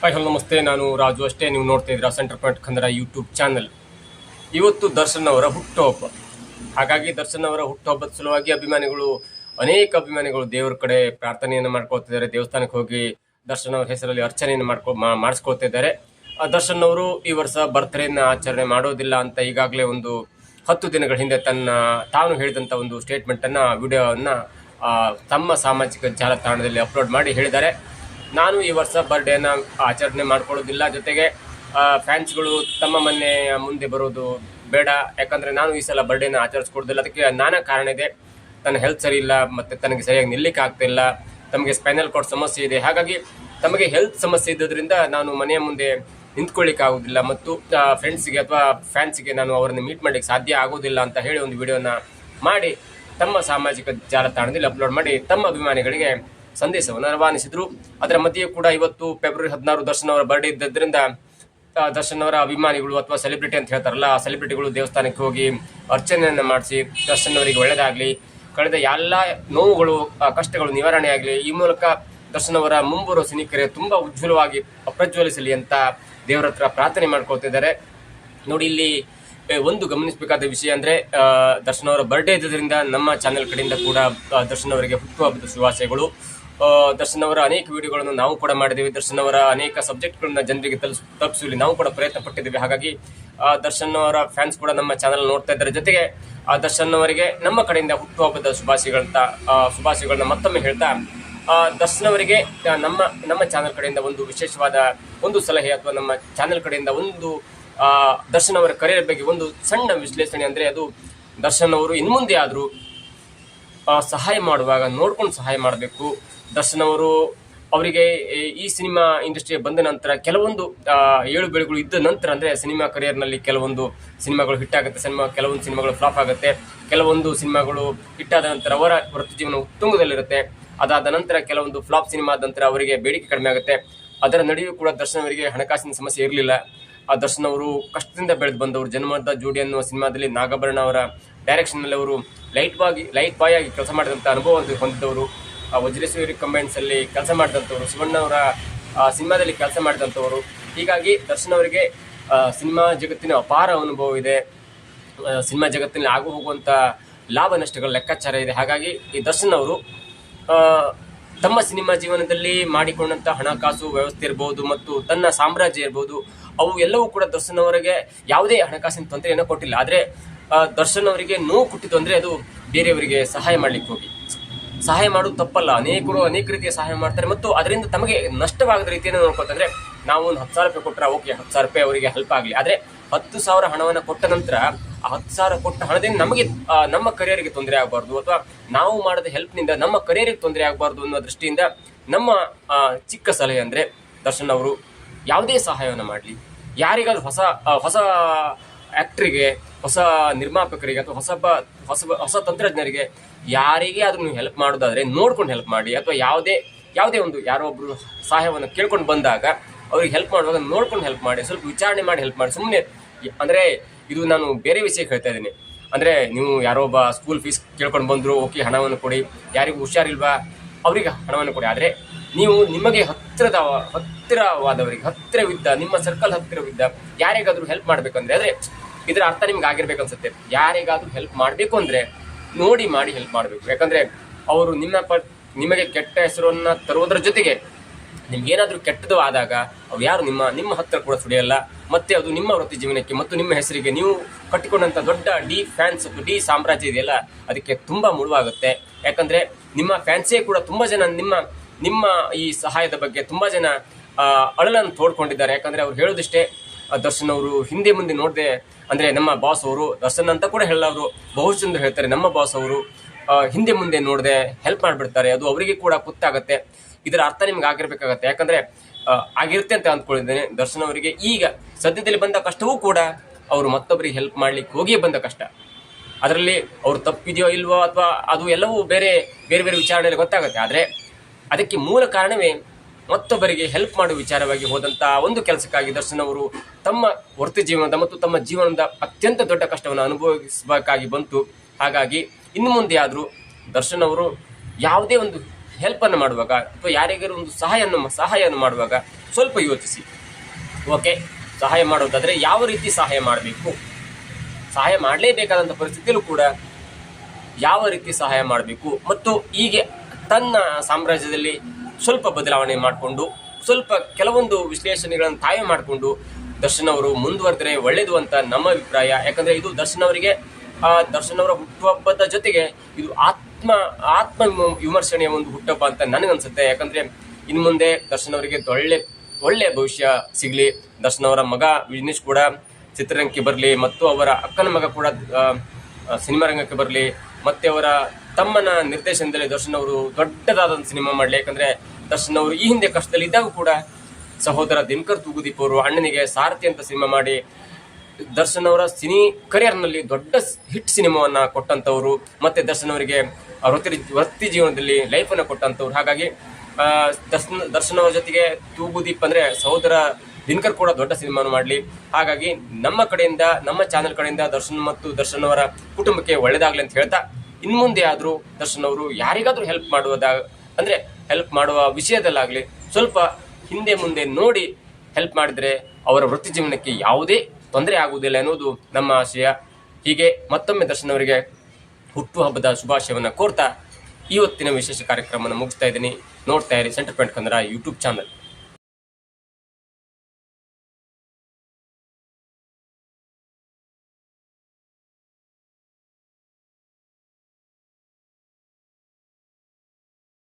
Hi hello ನಮಸ್ತೆ, ನಾನು ರಾಜು ಅಷ್ಟೇ. ನೀವು ನೋಡ್ತಾ ಇದ್ದೀರಾ centre point Kannada YouTube channel. ಇವತ್ತು ದರ್ಶನ್ ಅವರ ಹುಟ್ಟುಹಬ್ಬ. ಹಾಗಾಗಿ ದರ್ಶನ್ ಅವರ ಹುಟ್ಟುಹಬ್ಬದ ಸಲುವಾಗಿ ಅನೇಕ ಅಭಿಮಾನಿಗಳು ದೇವರ ಕಡೆ ಪ್ರಾರ್ಥನೆಯನ್ನು ಮಾಡ್ಕೊಳ್ತಿದ್ದಾರೆ. ದೇವಸ್ಥಾನಕ್ಕೆ ಹೋಗಿ ದರ್ಶನ್ ಅವರ ಹೆಸರಲ್ಲಿ ಅರ್ಚನೆಯನ್ನು ಮಾಡಿಸ್ಕೊಳ್ತಾ ಇದ್ದಾರೆ. ದರ್ಶನ್ ಅವರು ಈ ವರ್ಷ ಬರ್ತ್ಡೇನ ಆಚರಣೆ ಮಾಡೋದಿಲ್ಲ ಅಂತ ಈಗಾಗಲೇ ಒಂದು 10 ದಿನಗಳ ಹಿಂದೆ ತಾನು ಹೇಳಿದಂಥ ಒಂದು ಸ್ಟೇಟ್ಮೆಂಟನ್ನು, ವಿಡಿಯೋವನ್ನು ತಮ್ಮ ಸಾಮಾಜಿಕ ಜಾಲತಾಣದಲ್ಲಿ ಅಪ್ಲೋಡ್ ಮಾಡಿ ಹೇಳಿದ್ದಾರೆ. ನಾನು ಈ ವರ್ಷ ಬರ್ಡೇನ ಆಚರಣೆ ಮಾಡ್ಕೊಳ್ಳೋದಿಲ್ಲ, ಜೊತೆಗೆ ಫ್ಯಾನ್ಸ್ಗಳು ತಮ್ಮ ಮುಂದೆ ಬರೋದು ಬೇಡ, ಯಾಕಂದರೆ ನಾನು ಈ ಸಲ ಬರ್ಡೇನ ಆಚರಿಸ್ಕೊಡೋದಿಲ್ಲ. ಅದಕ್ಕೆ ನಾನಾ ಕಾರಣ ಇದೆ. ನನ್ನ ಹೆಲ್ತ್ ಸರಿ ಇಲ್ಲ, ಮತ್ತು ತನಗೆ ಸರಿಯಾಗಿ ನಿಲ್ಲಕ್ಕೆ ಆಗ್ತಿಲ್ಲ, ತಮಗೆ ಸ್ಪೈನಲ್ ಕಾರ್ಡ್ ಸಮಸ್ಯೆ ಇದೆ. ಹಾಗಾಗಿ ತಮಗೆ ಹೆಲ್ತ್ ಸಮಸ್ಯೆ ಇದ್ದದ್ರಿಂದ ನಾನು ಮನೆಯ ಮುಂದೆ ನಿಂತ್ಕೊಳ್ಳಿಕ್ಕೆ ಆಗೋದಿಲ್ಲ, ಮತ್ತು ಫ್ರೆಂಡ್ಸಿಗೆ ಅಥವಾ ಫ್ಯಾನ್ಸಿಗೆ ನಾನು ಅವರನ್ನು ಮೀಟ್ ಮಾಡಲಿಕ್ಕೆ ಸಾಧ್ಯ ಆಗೋದಿಲ್ಲ ಅಂತ ಹೇಳಿ ಒಂದು ವಿಡಿಯೋನ ಮಾಡಿ ತಮ್ಮ ಸಾಮಾಜಿಕ ಜಾಲತಾಣದಲ್ಲಿ ಅಪ್ಲೋಡ್ ಮಾಡಿ ತಮ್ಮ ಅಭಿಮಾನಿಗಳಿಗೆ ಸಂದೇಶವನ್ನು ರವಾನಿಸಿದ್ರು. ಅದರ ಮಧ್ಯೆ ಕೂಡ ಇವತ್ತು ಫೆಬ್ರವರಿ 16 ದರ್ಶನ್ ಅವರ ಬರ್ಡೇ ಇದ್ದರಿಂದ ದರ್ಶನ್ ಅವರ ಅಭಿಮಾನಿಗಳು ಅಥವಾ ಸೆಲೆಬ್ರಿಟಿ ಅಂತ ಹೇಳ್ತಾರಲ್ಲ, ಆ ಸೆಲೆಬ್ರಿಟಿಗಳು ದೇವಸ್ಥಾನಕ್ಕೆ ಹೋಗಿ ಅರ್ಚನೆಯನ್ನು ಮಾಡಿಸಿ ದರ್ಶನ್ ಅವರಿಗೆ ಒಳ್ಳೆಯದಾಗಲಿ, ಕಳೆದ ಎಲ್ಲ ನೋವುಗಳು ಕಷ್ಟಗಳು ನಿವಾರಣೆ ಆಗಲಿ, ಈ ಮೂಲಕ ದರ್ಶನ್ ಅವರ ಮುಂಬರುವ ಸಿನಿಕರೆ ತುಂಬ ಉಜ್ವಲವಾಗಿ ಪ್ರಜ್ವಲಿಸಲಿ ಅಂತ ದೇವರ ಹತ್ರ ಪ್ರಾರ್ಥನೆ ಮಾಡ್ಕೊಳ್ತಿದ್ದಾರೆ. ನೋಡಿ, ಇಲ್ಲಿ ಒಂದು ಗಮನಿಸಬೇಕಾದ ವಿಷಯ ಅಂದರೆ, ದರ್ಶನ್ ಅವರ ಬರ್ಡೇ ಇದ್ದರಿಂದ ನಮ್ಮ ಚಾನೆಲ್ ಕಡೆಯಿಂದ ಕೂಡ ದರ್ಶನ್ ಅವರಿಗೆ ಹುಟ್ಟುಹಬ್ಬದ ಶುಭಾಶಯಗಳು. ದರ್ಶನ್ ಅವರ ಅನೇಕ ವಿಡಿಯೋಗಳನ್ನು ನಾವು ಕೂಡ ಮಾಡಿದ್ದೇವೆ. ದರ್ಶನ್ ಅವರ ಅನೇಕ ಸಬ್ಜೆಕ್ಟ್ಗಳನ್ನ ಜನರಿಗೆ ತಲುಪಿಸುವಲ್ಲಿ ನಾವು ಕೂಡ ಪ್ರಯತ್ನ ಪಟ್ಟಿದ್ದೇವೆ. ಹಾಗಾಗಿ ದರ್ಶನ್ ಅವರ ಫ್ಯಾನ್ಸ್ ಕೂಡ ನಮ್ಮ ಚಾನಲ್ ನೋಡ್ತಾ ಇದ್ದಾರೆ. ಜೊತೆಗೆ ದರ್ಶನ್ ಅವರಿಗೆ ನಮ್ಮ ಕಡೆಯಿಂದ ಹುಟ್ಟುಹಬ್ಬದ ಶುಭಾಶಯಗಳನ್ನ ಮತ್ತೊಮ್ಮೆ ಹೇಳ್ತಾ, ದರ್ಶನ್ ಅವರಿಗೆ ನಮ್ಮ ಚಾನಲ್ ಕಡೆಯಿಂದ ಒಂದು ವಿಶೇಷವಾದ ಒಂದು ಸಲಹೆ ಅಥವಾ ನಮ್ಮ ಚಾನಲ್ ಕಡೆಯಿಂದ ಒಂದು ದರ್ಶನ್ ಅವರ ಕರಿಯರ್ ಬಗ್ಗೆ ಒಂದು ಸಣ್ಣ ವಿಶ್ಲೇಷಣೆ ಅಂದರೆ, ಅದು ದರ್ಶನ್ ಅವರು ಇನ್ಮುಂದೆ ಆದರೂ ಸಹಾಯ ಮಾಡುವಾಗ ನೋಡ್ಕೊಂಡು ಸಹಾಯ ಮಾಡಬೇಕು. ದರ್ಶನ್ ಅವರಿಗೆ ಈ ಸಿನಿಮಾ ಇಂಡಸ್ಟ್ರಿಗೆ ಬಂದ ನಂತರ ಕೆಲವೊಂದು ಏಳು ಬೆಳೆಗಳು ಇದ್ದ ನಂತರ, ಅಂದರೆ ಸಿನಿಮಾ ಕರಿಯರ್ನಲ್ಲಿ ಕೆಲವೊಂದು ಸಿನಿಮಾಗಳು ಹಿಟ್ ಆಗುತ್ತೆ, ಕೆಲವೊಂದು ಸಿನಿಮಾಗಳು ಫ್ಲಾಪ್ ಆಗುತ್ತೆ, ಕೆಲವೊಂದು ಸಿನಿಮಾಗಳು ಹಿಟ್ಟಾದ ನಂತರ ಅವರ ವೃತ್ತಿ ಜೀವನ ಉತ್ತುಂಗದಲ್ಲಿರುತ್ತೆ. ಅದಾದ ನಂತರ ಕೆಲವೊಂದು ಫ್ಲಾಪ್ ಸಿನಿಮಾ ಆದ ನಂತರ ಅವರಿಗೆ ಬೇಡಿಕೆ ಕಡಿಮೆ ಆಗುತ್ತೆ. ಅದರ ನಡುವೆಯೂ ಕೂಡ ದರ್ಶನ್ ಅವರಿಗೆ ಹಣಕಾಸಿನ ಸಮಸ್ಯೆ ಇರಲಿಲ್ಲ. ಆ ದರ್ಶನ್ ಅವರು ಕಷ್ಟದಿಂದ ಬೆಳೆದು ಬಂದವರು. ಜನ್ಮದ ಜೋಡಿ ಅನ್ನುವ ಸಿನಿಮಾದಲ್ಲಿ ನಾಗಾಭರಣ ಅವರ ಡೈರೆಕ್ಷನ್ನಲ್ಲಿ ಅವರು ಲೈಟ್ ಬಾಯ್ ಆಗಿ ಕೆಲಸ ಮಾಡಿದಂಥ ಅನುಭವ ಹೊಂದಿದ್ದವರು. ವಜ್ರೇಶ್ವರಿ ಕಂಬೈನ್ಸಲ್ಲಿ ಕೆಲಸ ಮಾಡಿದಂಥವ್ರು, ಶಿವಣ್ಣ ಅವರ ಸಿನಿಮಾದಲ್ಲಿ ಕೆಲಸ ಮಾಡಿದಂಥವರು. ಹೀಗಾಗಿ ದರ್ಶನ್ ಅವರಿಗೆ ಸಿನಿಮಾ ಜಗತ್ತಿನ ಅಪಾರ ಅನುಭವ ಇದೆ. ಸಿನಿಮಾ ಜಗತ್ತಿನಲ್ಲಿ ಆಗು ಹೋಗುವಂಥ ಲಾಭ ನಷ್ಟಗಳ ಲೆಕ್ಕಾಚಾರ ಇದೆ. ಹಾಗಾಗಿ ಈ ದರ್ಶನ್ ಅವರು ತಮ್ಮ ಸಿನಿಮಾ ಜೀವನದಲ್ಲಿ ಮಾಡಿಕೊಂಡಂಥ ಹಣಕಾಸು ವ್ಯವಸ್ಥೆ ಇರ್ಬೋದು ಮತ್ತು ತನ್ನ ಸಾಮ್ರಾಜ್ಯ ಇರ್ಬೋದು, ಅವು ಎಲ್ಲವೂ ಕೂಡ ದರ್ಶನ್ ಅವರಿಗೆ ಯಾವುದೇ ಹಣಕಾಸಿನ ತೊಂದರೆಯನ್ನು ಕೊಟ್ಟಿಲ್ಲ. ಆದರೆ ದರ್ಶನ್ ಅವರಿಗೆ ನೋವು ಕೊಟ್ಟಿದ್ದು ಅಂದರೆ ಅದು ಬೇರೆಯವರಿಗೆ ಸಹಾಯ ಮಾಡಲಿಕ್ಕೆ ಹೋಗಿ. ಸಹಾಯ ಮಾಡೋದು ತಪ್ಪಲ್ಲ, ಅನೇಕ ರೀತಿಯ ಸಹಾಯ ಮಾಡ್ತಾರೆ, ಮತ್ತು ಅದರಿಂದ ತಮಗೆ ನಷ್ಟವಾಗದ ರೀತಿಯನ್ನು ನೋಡ್ಕೊಳ್ತಂದ್ರೆ, ನಾವು ಒಂದು 10,000 ರೂಪಾಯಿ ಕೊಟ್ಟರೆ ಓಕೆ, 10,000 ರೂಪಾಯಿ ಅವರಿಗೆ ಹೆಲ್ಪ್ ಆಗಲಿ. ಆದರೆ 10,000 ಹಣವನ್ನು ಕೊಟ್ಟ ನಂತರ ಆ 10,000 ಕೊಟ್ಟ ಹಣದಿಂದ ನಮಗೆ ನಮ್ಮ ಕರಿಯರಿಗೆ ತೊಂದರೆ ಆಗಬಾರ್ದು, ಅಥವಾ ನಾವು ಮಾಡಿದ ಹೆಲ್ಪ್ನಿಂದ ನಮ್ಮ ಕರಿಯರಿಗೆ ತೊಂದರೆ ಆಗಬಾರ್ದು ಅನ್ನೋ ದೃಷ್ಟಿಯಿಂದ ನಮ್ಮ ಚಿಕ್ಕ ಸಲಹೆ ಅಂದರೆ, ದರ್ಶನ್ ಅವರು ಯಾವುದೇ ಸಹಾಯವನ್ನು ಮಾಡಲಿ, ಯಾರಿಗಾದ್ರೂ ಹೊಸ ಆ್ಯಕ್ಟ್ರಿಗೆ, ಹೊಸ ನಿರ್ಮಾಪಕರಿಗೆ ಅಥವಾ ಹೊಸ ತಂತ್ರಜ್ಞರಿಗೆ ಯಾರಿಗೆ ಆದರೂ ನೀವು ಹೆಲ್ಪ್ ಮಾಡೋದಾದರೆ ನೋಡ್ಕೊಂಡು ಹೆಲ್ಪ್ ಮಾಡಿ. ಅಥವಾ ಯಾವುದೇ ಒಂದು ಯಾರೋ ಒಬ್ಬರು ಸಹಾಯವನ್ನು ಕೇಳ್ಕೊಂಡು ಬಂದಾಗ ಅವ್ರಿಗೆ ಹೆಲ್ಪ್ ಮಾಡುವಾಗ ನೋಡ್ಕೊಂಡು ಹೆಲ್ಪ್ ಮಾಡಿ, ಸ್ವಲ್ಪ ವಿಚಾರಣೆ ಮಾಡಿ ಹೆಲ್ಪ್ ಮಾಡಿ. ಸುಮ್ಮನೆ ಅಂದರೆ ಇದು ನಾನು ಬೇರೆ ವಿಷಯಕ್ಕೆ ಹೇಳ್ತಾ ಇದ್ದೀನಿ. ಅಂದರೆ ನೀವು ಯಾರೋ ಒಬ್ಬ ಸ್ಕೂಲ್ ಫೀಸ್ ಕೇಳ್ಕೊಂಡು ಬಂದರು, ಓಕೆ ಹಣವನ್ನು ಕೊಡಿ, ಯಾರಿಗೂ ಹುಷಾರಿಲ್ವಾ ಅವರಿಗೆ ಹಣವನ್ನು ಕೊಡಿ. ಆದರೆ ನೀವು ನಿಮಗೆ ಹತ್ತಿರವಾದವರಿಗೆ, ಹತ್ತಿರವಿದ್ದ ನಿಮ್ಮ ಸರ್ಕಲ್ ಹತ್ತಿರವಿದ್ದ ಯಾರಿಗಾದರೂ ಹೆಲ್ಪ್ ಮಾಡಬೇಕಂದ್ರೆ, ಆದರೆ ಇದರ ಅರ್ಥ ನಿಮ್ಗೆ ಆಗಿರ್ಬೇಕು ಅನ್ಸುತ್ತೆ, ಯಾರಿಗಾದ್ರೂ ಹೆಲ್ಪ್ ಮಾಡಬೇಕು ಅಂದರೆ ನೋಡಿ ಮಾಡಿ ಹೆಲ್ಪ್ ಮಾಡಬೇಕು. ಯಾಕಂದರೆ ಅವರು ನಿಮಗೆ ಕೆಟ್ಟ ಹೆಸರನ್ನು ತರುವುದರ ಜೊತೆಗೆ ನಿಮ್ಗೇನಾದರೂ ಕೆಟ್ಟದ್ದು ಆದಾಗ ಅವು ಯಾರು ನಿಮ್ಮ ಹತ್ತಿರ ಕೂಡ ಸುಳಿಯಲ್ಲ. ಮತ್ತು ಅದು ನಿಮ್ಮ ವೃತ್ತಿ ಜೀವನಕ್ಕೆ ಮತ್ತು ನಿಮ್ಮ ಹೆಸರಿಗೆ ನೀವು ಕಟ್ಟಿಕೊಂಡಂಥ ದೊಡ್ಡ ಡಿ ಸಾಮ್ರಾಜ್ಯ ಇದೆಯಲ್ಲ, ಅದಕ್ಕೆ ತುಂಬ ಮುಳುವಾಗುತ್ತೆ. ಯಾಕಂದರೆ ನಿಮ್ಮ ಫ್ಯಾನ್ಸೇ ಕೂಡ ತುಂಬ ಜನ ನಿಮ್ಮ ಈ ಸಹಾಯದ ಬಗ್ಗೆ ತುಂಬ ಜನ ಅಳಲನ್ನು ತೋಡ್ಕೊಂಡಿದ್ದಾರೆ. ಯಾಕಂದರೆ ಅವ್ರು ಹೇಳೋದಿಷ್ಟೇ, ದರ್ಶನ್ ಅವರು ಹಿಂದೆ ಮುಂದೆ ನೋಡದೆ, ಅಂದರೆ ನಮ್ಮ ಬಾಸ್ ಅವರು, ದರ್ಶನ್ ಅಂತ ಕೂಡ ಹೇಳೋರು ಬಹುಶಃ ಹೇಳ್ತಾರೆ, ನಮ್ಮ ಬಾಸ್ ಅವರು ಹಿಂದೆ ಮುಂದೆ ನೋಡದೆ ಹೆಲ್ಪ್ ಮಾಡಿಬಿಡ್ತಾರೆ, ಅದು ಅವರಿಗೆ ಕೂಡ ಗೊತ್ತಾಗುತ್ತೆ. ಇದರ ಅರ್ಥ ನಿಮ್ಗೆ ಆಗಿರ್ಬೇಕಾಗತ್ತೆ. ಯಾಕಂದರೆ ಆಗಿರುತ್ತೆ ಅಂತ ಅಂದ್ಕೊಂಡಿದ್ದೇನೆ. ದರ್ಶನ್ ಅವರಿಗೆ ಈಗ ಸದ್ಯದಲ್ಲಿ ಬಂದ ಕಷ್ಟವೂ ಕೂಡ ಅವರು ಮತ್ತೊಬ್ಬರಿಗೆ ಹೆಲ್ಪ್ ಮಾಡಲಿಕ್ಕೆ ಹೋಗಿಯೇ ಬಂದ ಕಷ್ಟ. ಅದರಲ್ಲಿ ಅವರು ತಪ್ಪಿದೆಯೋ ಇಲ್ವೋ ಅಥವಾ ಅದು ಎಲ್ಲವೂ ಬೇರೆ ವಿಚಾರಣೆಯಲ್ಲಿ ಗೊತ್ತಾಗುತ್ತೆ. ಆದರೆ ಅದಕ್ಕೆ ಮೂಲ ಕಾರಣವೇ ಮತ್ತೊಬ್ಬರಿಗೆ ಹೆಲ್ಪ್ ಮಾಡುವ ವಿಚಾರವಾಗಿ ಹೋದಂಥ ಒಂದು ಕೆಲಸಕ್ಕಾಗಿ ದರ್ಶನ್ ಅವರು ತಮ್ಮ ವೃತ್ತಿ ಜೀವನದ ಮತ್ತು ತಮ್ಮ ಜೀವನದ ಅತ್ಯಂತ ದೊಡ್ಡ ಕಷ್ಟವನ್ನು ಅನುಭವಿಸಬೇಕಾಗಿ ಬಂತು. ಹಾಗಾಗಿ ಇನ್ನು ಮುಂದೆ ಆದರೂ ದರ್ಶನ್ ಅವರು ಯಾವುದೇ ಒಂದು ಹೆಲ್ಪನ್ನು ಮಾಡುವಾಗ ಅಥವಾ ಯಾರಿಗಾರು ಒಂದು ಸಹಾಯವನ್ನು ಮಾಡುವಾಗ ಸ್ವಲ್ಪ ಯೋಚಿಸಿ. ಓಕೆ, ಸಹಾಯ ಮಾಡೋದಾದರೆ ಯಾವ ರೀತಿ ಸಹಾಯ ಮಾಡಬೇಕು, ಸಹಾಯ ಮಾಡಲೇಬೇಕಾದಂಥ ಪರಿಸ್ಥಿತಿಯಲ್ಲೂ ಕೂಡ ಯಾವ ರೀತಿ ಸಹಾಯ ಮಾಡಬೇಕು, ಮತ್ತು ಹೀಗೆ ತನ್ನ ಸಾಮ್ರಾಜ್ಯದಲ್ಲಿ ಸ್ವಲ್ಪ ಬದಲಾವಣೆ ಮಾಡಿಕೊಂಡು ಸ್ವಲ್ಪ ಕೆಲವೊಂದು ವಿಶ್ಲೇಷಣೆಗಳನ್ನು ತಾವೇ ಮಾಡಿಕೊಂಡು ದರ್ಶನ್ ಅವರು ಮುಂದುವರೆದರೆ ಒಳ್ಳೆಯದು ಅಂತ ನಮ್ಮ ಅಭಿಪ್ರಾಯ. ಯಾಕಂದರೆ ಇದು ದರ್ಶನ್ ಅವರಿಗೆ ದರ್ಶನ್ ಅವರ ಹುಟ್ಟುಹಬ್ಬದ ಜೊತೆಗೆ ಇದು ಆತ್ಮ ವಿಮರ್ಶನೆಯ ಒಂದು ಹುಟ್ಟುಹಬ್ಬ ಅಂತ ನನಗನ್ಸುತ್ತೆ. ಯಾಕಂದರೆ ಇನ್ನು ಮುಂದೆ ದರ್ಶನ್ ಅವರಿಗೆ ಒಳ್ಳೆಯ ಭವಿಷ್ಯ ಸಿಗಲಿ, ದರ್ಶನ್ ಅವರ ಮಗ ವಿಘ್ನೇಶ್ ಕೂಡ ಚಿತ್ರರಂಗಕ್ಕೆ ಬರಲಿ, ಮತ್ತು ಅವರ ಅಕ್ಕನ ಮಗ ಕೂಡ ಸಿನಿಮಾ ರಂಗಕ್ಕೆ ಬರಲಿ, ಮತ್ತು ಅವರ ತಮ್ಮನ ನಿರ್ದೇಶನದಲ್ಲಿ ದರ್ಶನ್ ಅವರು ದೊಡ್ಡದಾದಂಥ ಸಿನಿಮಾ ಮಾಡಲಿ. ಯಾಕಂದರೆ ದರ್ಶನ್ ಅವರು ಈ ಹಿಂದೆ ಕಷ್ಟದಲ್ಲಿ ಇದ್ದಾಗ ಕೂಡ ಸಹೋದರ ದಿನಕರ್ ತೂಗುದೀಪ್ ಅವರು ಅಣ್ಣನಿಗೆ ಸಾರಥಿ ಅಂತ ಸಿನಿಮಾ ಮಾಡಿ ದರ್ಶನ್ ಅವರ ಸಿನಿ ಕರಿಯರ್ನಲ್ಲಿ ದೊಡ್ಡ ಹಿಟ್ ಸಿನಿಮಾವನ್ನು ಕೊಟ್ಟಂಥವ್ರು, ಮತ್ತು ದರ್ಶನ್ ಅವರಿಗೆ ವೃತ್ತಿ ಜೀವನದಲ್ಲಿ ಲೈಫನ್ನು ಕೊಟ್ಟಂಥವ್ರು. ಹಾಗಾಗಿ ದರ್ಶನ್ ಅವರ ಜೊತೆಗೆ ತೂಗುದೀಪ್ ಅಂದರೆ ಸಹೋದರ ದಿನಕರ್ ಕೂಡ ದೊಡ್ಡ ಸಿನಿಮಾನು ಮಾಡಲಿ. ಹಾಗಾಗಿ ನಮ್ಮ ಕಡೆಯಿಂದ, ನಮ್ಮ ಚಾನೆಲ್ ಕಡೆಯಿಂದ ದರ್ಶನ್ ಅವರ ಕುಟುಂಬಕ್ಕೆ ಒಳ್ಳೆಯದಾಗಲಿ ಅಂತ ಹೇಳ್ತಾ, ಇನ್ನು ಮುಂದೆ ಆದರೂ ದರ್ಶನ್ ಅವರು ಯಾರಿಗಾದರೂ ಹೆಲ್ಪ್ ಮಾಡುವ ವಿಷಯದಲ್ಲಾಗಲಿ ಸ್ವಲ್ಪ ಹಿಂದೆ ಮುಂದೆ ನೋಡಿ ಹೆಲ್ಪ್ ಮಾಡಿದರೆ ಅವರ ವೃತ್ತಿ ಜೀವನಕ್ಕೆ ಯಾವುದೇ ತೊಂದರೆ ಆಗುವುದಿಲ್ಲ ಎನ್ನುವುದು ನಮ್ಮ ಆಶಯ. ಹೀಗೆ ಮತ್ತೊಮ್ಮೆ ದರ್ಶನ್ ಅವರಿಗೆ ಹುಟ್ಟುಹಬ್ಬದ ಶುಭಾಶಯವನ್ನು ಕೋರ್ತಾ ಇವತ್ತಿನ ವಿಶೇಷ ಕಾರ್ಯಕ್ರಮವನ್ನು ಮುಗಿಸ್ತಾ ಇದ್ದೀನಿ. ನೋಡ್ತಾ ಇರಿ centre point Kannada YouTube channel.